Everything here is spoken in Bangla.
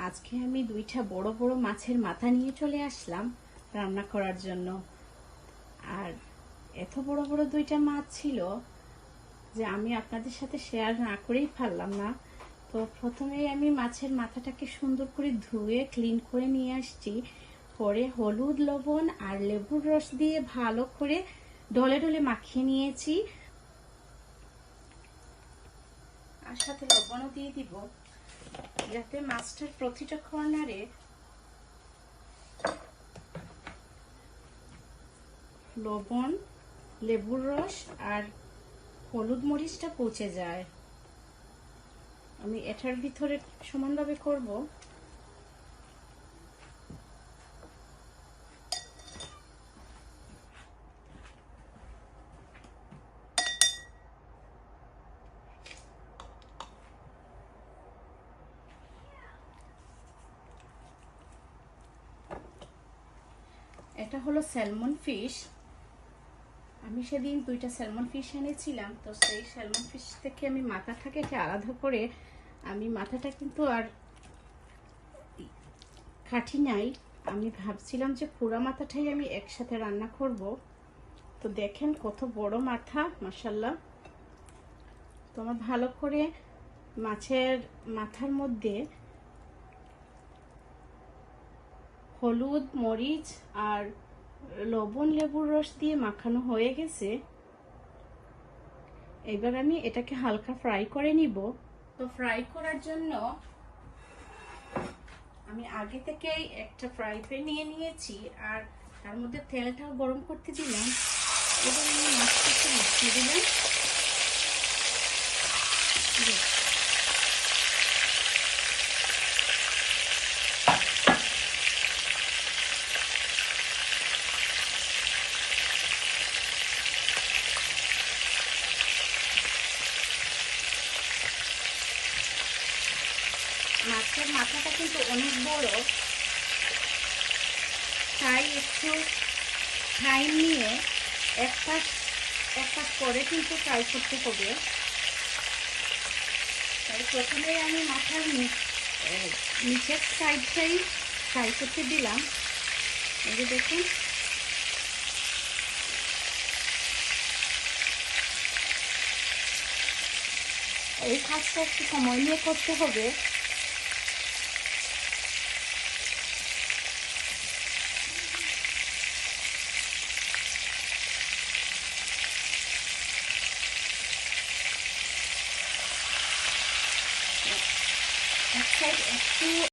আজকে আমি দুইটা বড় বড় মাছের মাথা নিয়ে চলে আসলাম রান্না করার জন্য। আর এত বড় বড় দুইটা মাছ ছিল যে আমি আপনাদের সাথে শেয়ার না করেই পারলাম না। তো প্রথমেই আমি মাছের মাথাটাকে সুন্দর করে ধুয়ে ক্লিন করে নিয়ে আসছি। পরে হলুদ, লবণ আর লেবুর রস দিয়ে ভালো করে ডলে ডলে মাখিয়ে নিয়েছি। আর সাথে লবণও দিয়ে দিব যাতে মাছটার প্রতিটা কর্নারে লবণ, লেবুর রস আর হলুদ মরিচটা পচে যায়। আমি এটার ভিতরে সমানভাবে করব। এটা হলো স্যালমন ফিশ। আমি সেদিন দুইটা স্যালমন ফিশ এনেছিলাম, তো সেই স্যালমন ফিশ থেকে আমি মাথাটাকে আলাদা করে আমি মাথাটা কিন্তু আর কাটি নাই। আমি ভাবছিলাম যে পুরো মাথাটাই আমি একসাথে রান্না করব। তো দেখেন কত বড় মাথা, মাশাআল্লাহ। তো আমার ভালো করে মাছের মাথার মধ্যে হলুদ, মরিচ আর লবণ, লেবুর রস দিয়ে মাখানো হয়ে গেছে। এবার আমি এটাকে হালকা ফ্রাই করে নিব। তো ফ্রাই করার জন্য আমি আগে থেকেই একটা ফ্রাই প্যান নিয়ে নিয়েছি আর তার মধ্যে তেলটাও গরম করতে দিলাম। এবার আমি মাছটাকে মিশিয়ে দিলাম। মাছের মাথাটা কিন্তু অনেক বড়, তাই একটু টাইম নিয়ে এক পাশ করে কিন্তু ফ্রাই করতে হবে। তাই প্রথমে আমি মাথার নিচের সাইডটাই ফ্রাই করতে দিলাম। এই যে দেখুন, এই কাজটা একটু সময় নিয়ে করতে হবে।